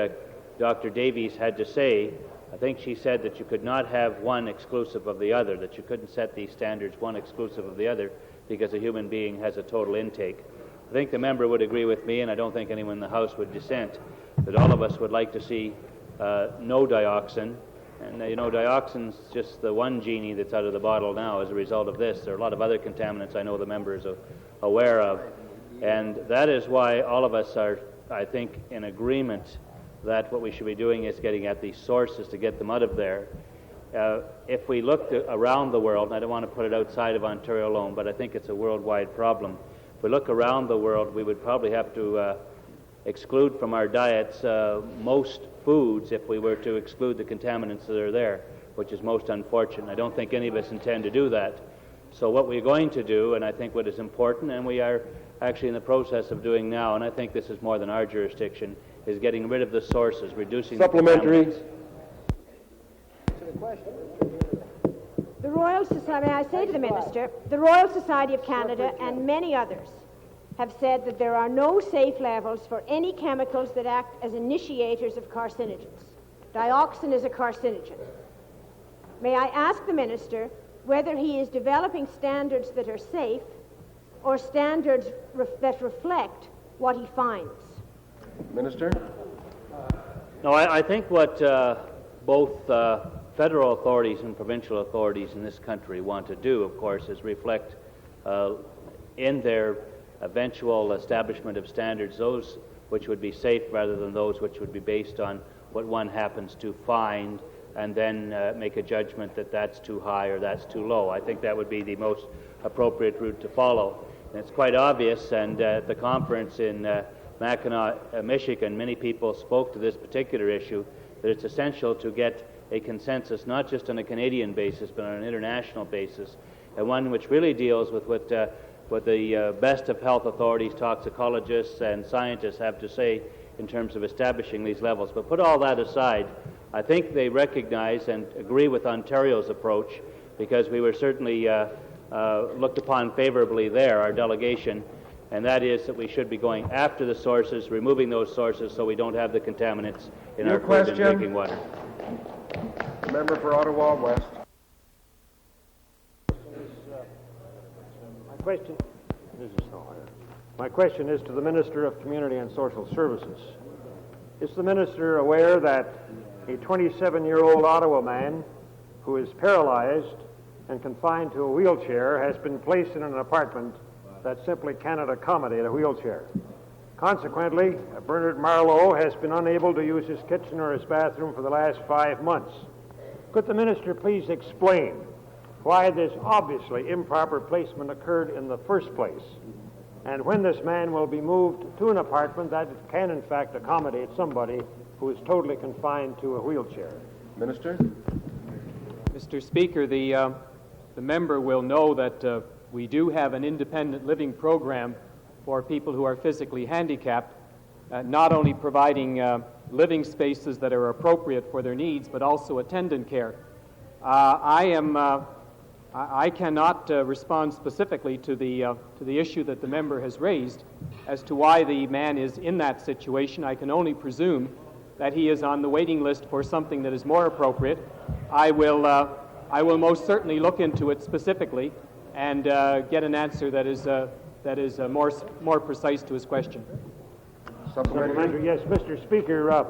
Dr. Davies had to say, I think she said that you could not have one exclusive of the other, that you couldn't set these standards one exclusive of the other, because a human being has a total intake. I think the member would agree with me, and I don't think anyone in the House would dissent, that all of us would like to see no dioxin. And, dioxin's just the one genie that's out of the bottle now as a result of this. There are a lot of other contaminants I know the member is aware of. And that is why all of us are, I think, in agreement that what we should be doing is getting at these sources to get them out of there. If we look around the world, and I don't want to put it outside of Ontario alone, but I think it's a worldwide problem. If we look around the world, we would probably have to exclude from our diets most foods if we were to exclude the contaminants that are there, which is most unfortunate. I don't think any of us intend to do that. So what we're going to do, and I think what is important, and we are actually in the process of doing now, and I think this is more than our jurisdiction, is getting rid of the sources, reducing the contaminants. The Royal Society, may I say to the Minister, the Royal Society of Canada and many others have said that there are no safe levels for any chemicals that act as initiators of carcinogens. Dioxin is a carcinogen. May I ask the Minister whether he is developing standards that are safe or standards that reflect what he finds? Minister? No, I think what both federal authorities and provincial authorities in this country want to do, of course, is reflect in their eventual establishment of standards those which would be safe rather than those which would be based on what one happens to find and then make a judgment that that's too high or that's too low. I think that would be the most appropriate route to follow. And it's quite obvious, and at the conference in Mackinac, Michigan, many people spoke to this particular issue, that it's essential to get a consensus, not just on a Canadian basis, but on an international basis, and one which really deals with what the best of health authorities, toxicologists, and scientists have to say in terms of establishing these levels. But put all that aside, I think they recognize and agree with Ontario's approach, because we were certainly looked upon favorably there, our delegation, and that is that we should be going after the sources, removing those sources so we don't have the contaminants in our food and drinking water. Member for Ottawa West. My question is to the Minister of Community and Social Services. Is the Minister aware that a 27-year-old Ottawa man who is paralyzed and confined to a wheelchair has been placed in an apartment that simply cannot accommodate a wheelchair? Consequently, Bernard Marlowe has been unable to use his kitchen or his bathroom for the last 5 months. Could the Minister please explain why this obviously improper placement occurred in the first place, and when this man will be moved to an apartment that can in fact accommodate somebody who is totally confined to a wheelchair? Minister? Mr. Speaker, the member will know that we do have an independent living program for people who are physically handicapped, not only providing living spaces that are appropriate for their needs, but also attendant care. I cannot respond specifically to the issue that the member has raised as to why the man is in that situation. I can only presume that he is on the waiting list for something that is more appropriate. I will most certainly look into it specifically and get an answer that is more precise to his question. Supplementary. Yes, Mr. Speaker,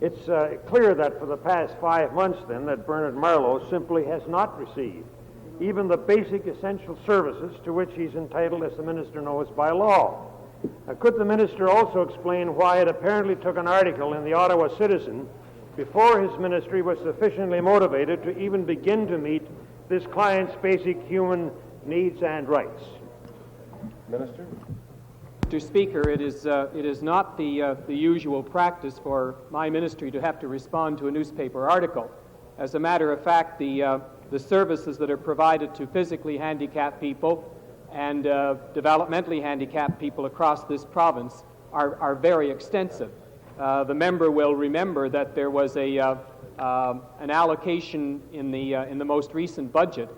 it's clear that for the past 5 months then that Bernard Marlowe simply has not received even the basic essential services to which he's entitled, as the Minister knows, by law. Could the Minister also explain why it apparently took an article in the Ottawa Citizen before his ministry was sufficiently motivated to even begin to meet this client's basic human needs and rights? Minister? Mr. Speaker, it is not the usual practice for my ministry to have to respond to a newspaper article. As a matter of fact, the services that are provided to physically handicapped people and developmentally handicapped people across this province are very extensive. The member will remember that there was an allocation in the most recent budget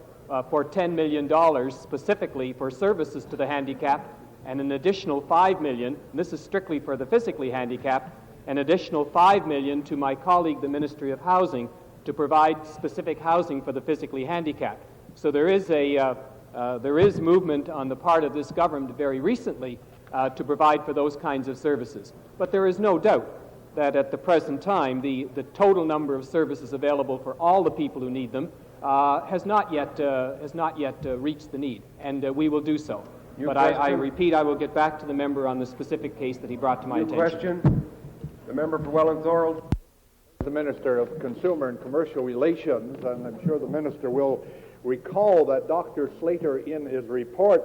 for $10 million specifically for services to the handicapped, and an additional $5 million, and this is strictly for the physically handicapped, an additional $5 million to my colleague, the Ministry of Housing, to provide specific housing for the physically handicapped. So there is movement on the part of this government very recently to provide for those kinds of services. But there is no doubt that at the present time, the total number of services available for all the people who need them has not yet reached the need, and we will do so. But I repeat, I will get back to the member on the specific case that he brought to my attention. Question. The member for Welland Thorold. The Minister of Consumer and Commercial Relations, and I'm sure the Minister will recall that Dr. Slater in his report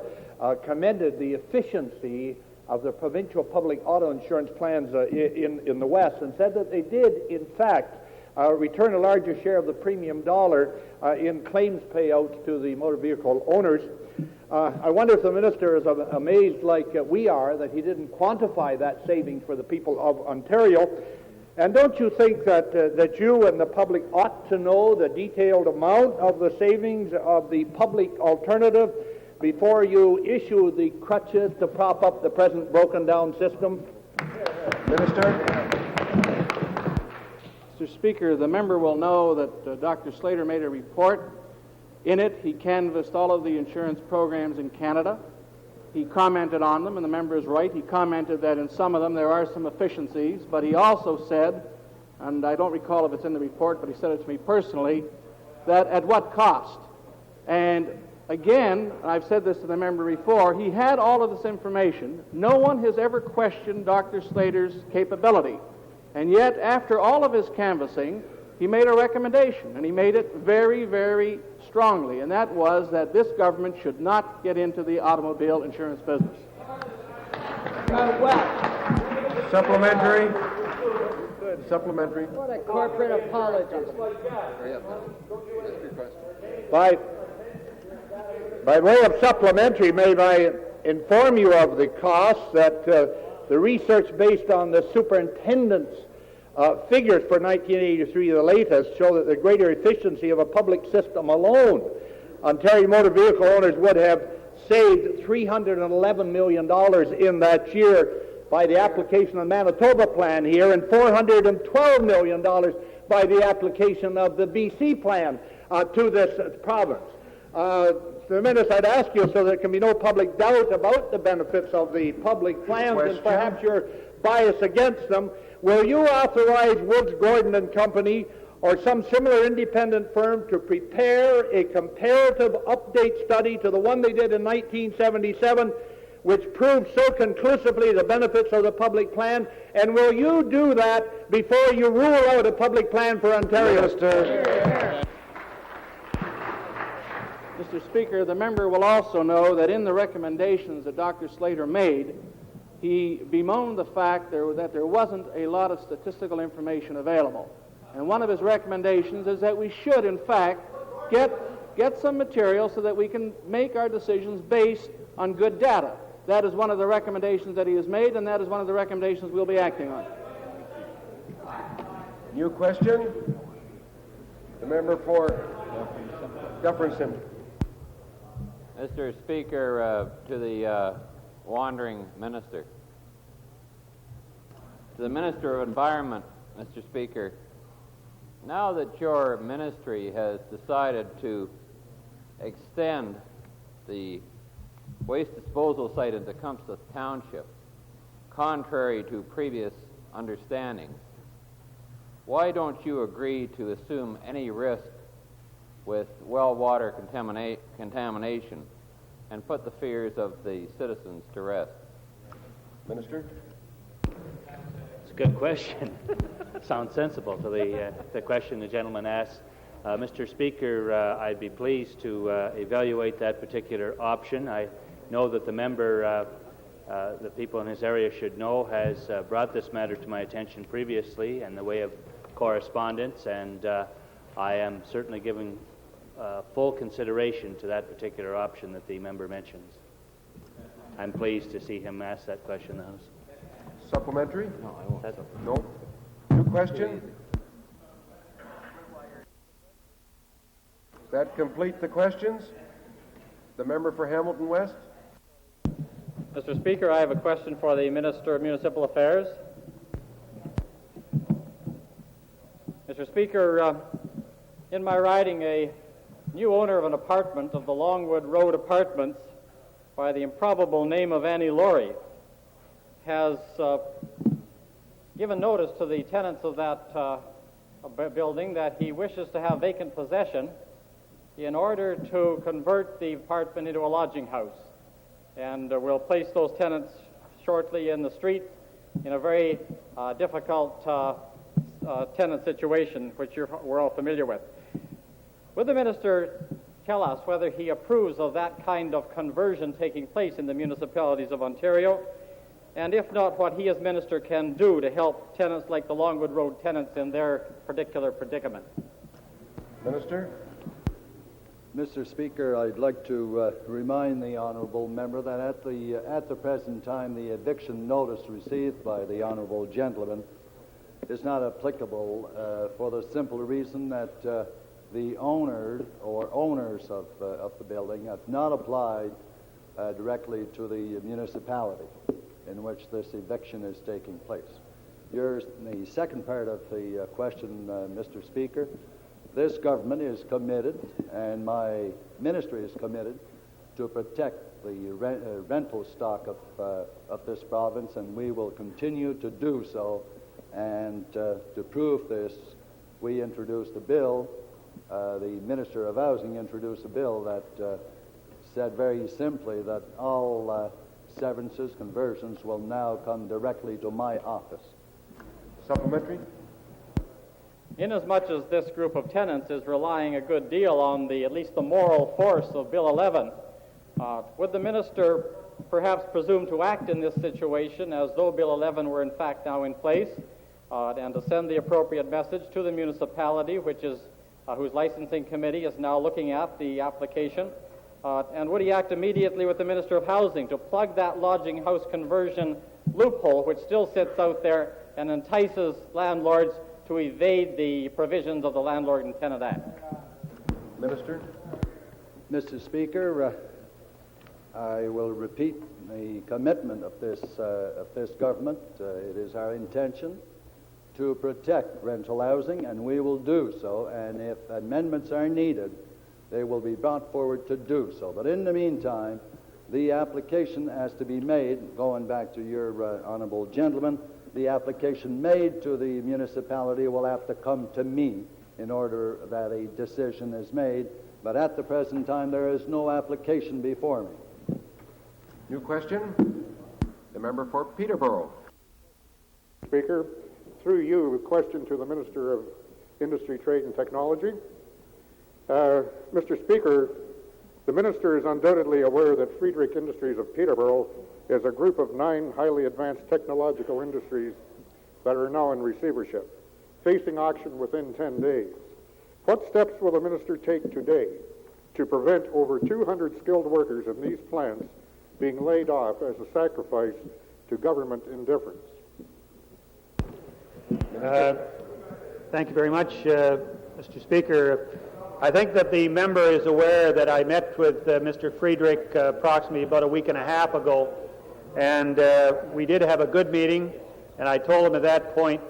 commended the efficiency of the provincial public auto insurance plans in the West, and said that they did, in fact, return a larger share of the premium dollar in claims payouts to the motor vehicle owners. I wonder if the Minister is amazed like we are that he didn't quantify that savings for the people of Ontario. And don't you think that you and the public ought to know the detailed amount of the savings of the public alternative before you issue the crutches to prop up the present broken down system? Minister? Mr. Speaker, the member will know that Dr. Slater made a report. In it, he canvassed all of the insurance programs in Canada. He commented on them, and the member is right. He commented that in some of them there are some efficiencies, but he also said, and I don't recall if it's in the report, but he said it to me personally, that at what cost? And again, I've said this to the member before, he had all of this information. No one has ever questioned Dr. Slater's capability. And yet, after all of his canvassing, he made a recommendation, and he made it very, very strongly, and that was that this government should not get into the automobile insurance business. Supplementary. Supplementary. What a corporate apologist. By way of supplementary, may I inform you of the costs that the research based on the superintendent's figures for 1983, the latest, show that the greater efficiency of a public system alone, Ontario motor vehicle owners would have saved $311 million in that year by the application of the Manitoba plan here, and $412 million by the application of the BC plan to this province. The minutes I'd ask you, so there can be no public doubt about the benefits of the public plans and perhaps your bias against them, will you authorize Woods Gordon and Company or some similar independent firm to prepare a comparative update study to the one they did in 1977, which proved so conclusively the benefits of the public plan? And will you do that before you rule out a public plan for Ontario? Minister. Mr. Speaker, the member will also know that in the recommendations that Dr. Slater made, he bemoaned the fact that there wasn't a lot of statistical information available. And one of his recommendations is that we should, in fact, get some material so that we can make our decisions based on good data. That is one of the recommendations that he has made, and that is one of the recommendations we'll be acting on. New question? The member for Dufferin. Mr. Speaker, to the wandering minister. To the Minister of Environment, Mr. Speaker, now that your ministry has decided to extend the waste disposal site into Tecumseh Township, contrary to previous understandings, why don't you agree to assume any risk with well water contamination and put the fears of the citizens to rest? Minister? It's a good question. Sounds sensible to the question the gentleman asked. Mr. Speaker, I'd be pleased to evaluate that particular option. I know that the member, the people in his area should know, has brought this matter to my attention previously in the way of correspondence, and I am certainly giving full consideration to that particular option that the member mentions. I'm pleased to see him ask that question in the House. Supplementary? No, I won't. No. New question? Does that complete the questions? The member for Hamilton West? Mr. Speaker, I have a question for the Minister of Municipal Affairs. Mr. Speaker, in my writing, a new owner of an apartment of the Longwood Road Apartments by the improbable name of Annie Laurie has given notice to the tenants of that building that he wishes to have vacant possession in order to convert the apartment into a lodging house. And we'll place those tenants shortly in the street in a very difficult tenant situation, which we're all familiar with. Would the minister tell us whether he approves of that kind of conversion taking place in the municipalities of Ontario, and if not, what he as minister can do to help tenants like the Longwood Road tenants in their particular predicament? Minister? Mr. Speaker, I'd like to remind the honourable member that at the present time the eviction notice received by the honourable gentleman is not applicable for the simple reason that the owner or owners of the building have not applied directly to the municipality in which this eviction is taking place. The second part of the question, Mr. Speaker, this government is committed, and my ministry is committed, to protect the rental stock of this province, and we will continue to do so. And to prove this, we introduced a bill, the Minister of Housing introduced a bill that said very simply that all severances, conversions will now come directly to my office. Supplementary? Inasmuch as this group of tenants is relying a good deal on at least the moral force of Bill 11, would the minister perhaps presume to act in this situation as though Bill 11 were in fact now in place, and to send the appropriate message to the municipality, whose licensing committee is now looking at the application? And would he act immediately with the Minister of Housing to plug that lodging house conversion loophole which still sits out there and entices landlords to evade the provisions of the Landlord and Tenant Act? Minister? Mr. Speaker, I will repeat the commitment of this government. It is our intention to protect rental housing, and we will do so. And if amendments are needed, they will be brought forward to do so. But in the meantime, the application has to be made, going back to your honorable gentleman, the application made to the municipality will have to come to me in order that a decision is made. But at the present time, there is no application before me. New question? The member for Peterborough. Speaker, through you, a question to the Minister of Industry, Trade and Technology. Mr. Speaker, the Minister is undoubtedly aware that Friedrich Industries of Peterborough is a group of 9 highly advanced technological industries that are now in receivership, facing auction within 10 days. What steps will the Minister take today to prevent over 200 skilled workers in these plants being laid off as a sacrifice to government indifference? Thank you very much, Mr. Speaker. I think that the member is aware that I met with Mr. Friedrich approximately about a week and a half ago, and we did have a good meeting, and I told him at that point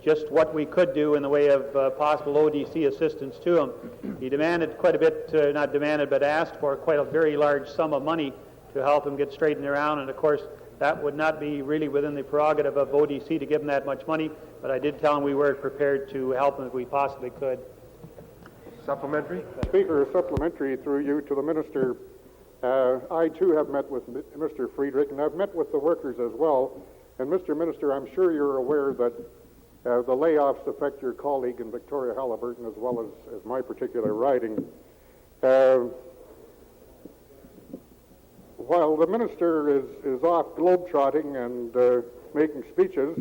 just what we could do in the way of possible ODC assistance to him. He demanded quite a bit, not demanded, but asked for quite a very large sum of money to help him get straightened around, and of course that would not be really within the prerogative of ODC to give him that much money, but I did tell him we were prepared to help him if we possibly could. Supplementary? Speaker, a supplementary through you to the Minister. I too have met with Mr. Friedrich, and I've met with the workers as well. And Mr. Minister, I'm sure you're aware that the layoffs affect your colleague in Victoria Halliburton as well as my particular riding. While the Minister is off globetrotting and making speeches,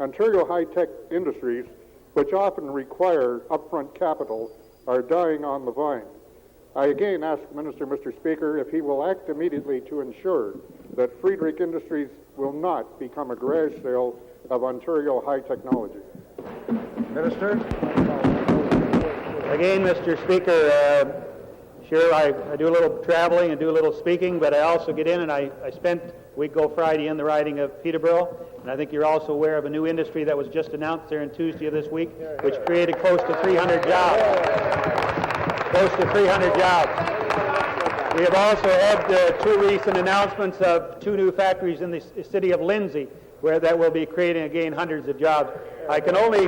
Ontario high-tech industries, which often require upfront capital, are dying on the vine. I again ask Mr. Speaker, if he will act immediately to ensure that Friedrich Industries will not become a garage sale of Ontario high technology. Minister? Again, Mr. Speaker, sure, I do a little traveling and do a little speaking, but I also get in and I spent a week ago Friday in the riding of Peterborough, and I think you're also aware of a new industry that was just announced there on Tuesday of this week, which created close to 300 jobs. Close to 300 jobs. We have also had 2 recent announcements of 2 new factories in the city of Lindsay, where that will be creating again hundreds of jobs. I can only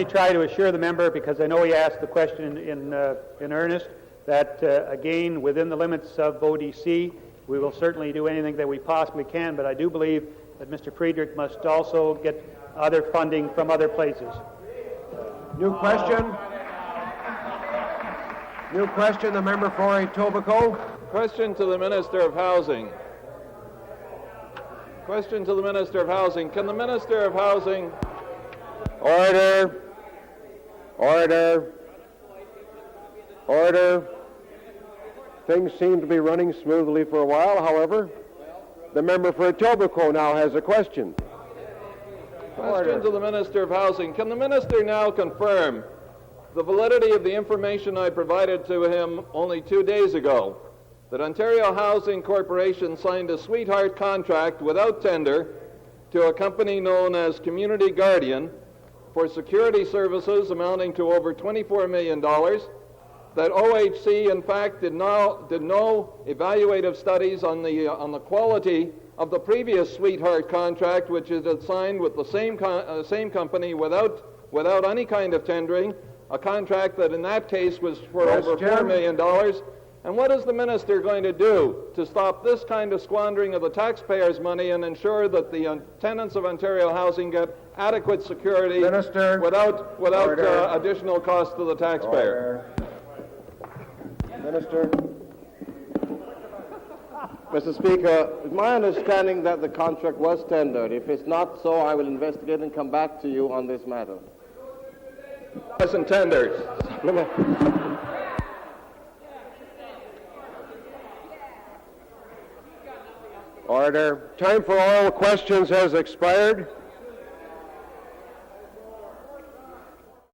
try to assure the member, because I know he asked the question in earnest, that again, within the limits of ODC, we will certainly do anything that we possibly can, but I do believe that Mr. Friedrich must also get other funding from other places. New question? New question, the member for Etobicoke. Question to the Minister of Housing. Question to the Minister of Housing. Can the Minister of Housing... Order. Order. Order. Things seem to be running smoothly for a while, however. The member for Etobicoke now has a question. Question to the Minister of Housing. Can the Minister now confirm the validity of the information I provided to him only 2 days ago, that Ontario Housing Corporation signed a sweetheart contract without tender to a company known as Community Guardian for security services amounting to over $24 million, that OHC in fact did no evaluative studies on the quality of the previous sweetheart contract, which it had signed with the same company without any kind of tendering, a contract that in that case was for over $4 million. And what is the minister going to do to stop this kind of squandering of the taxpayers' money and ensure that the tenants of Ontario Housing get adequate security without additional cost to the taxpayer? Minister. Mr. Speaker, it's my understanding that the contract was tendered. If it's not so, I will investigate and come back to you on this matter. Wasn't tendered. Order. Time for oral questions has expired.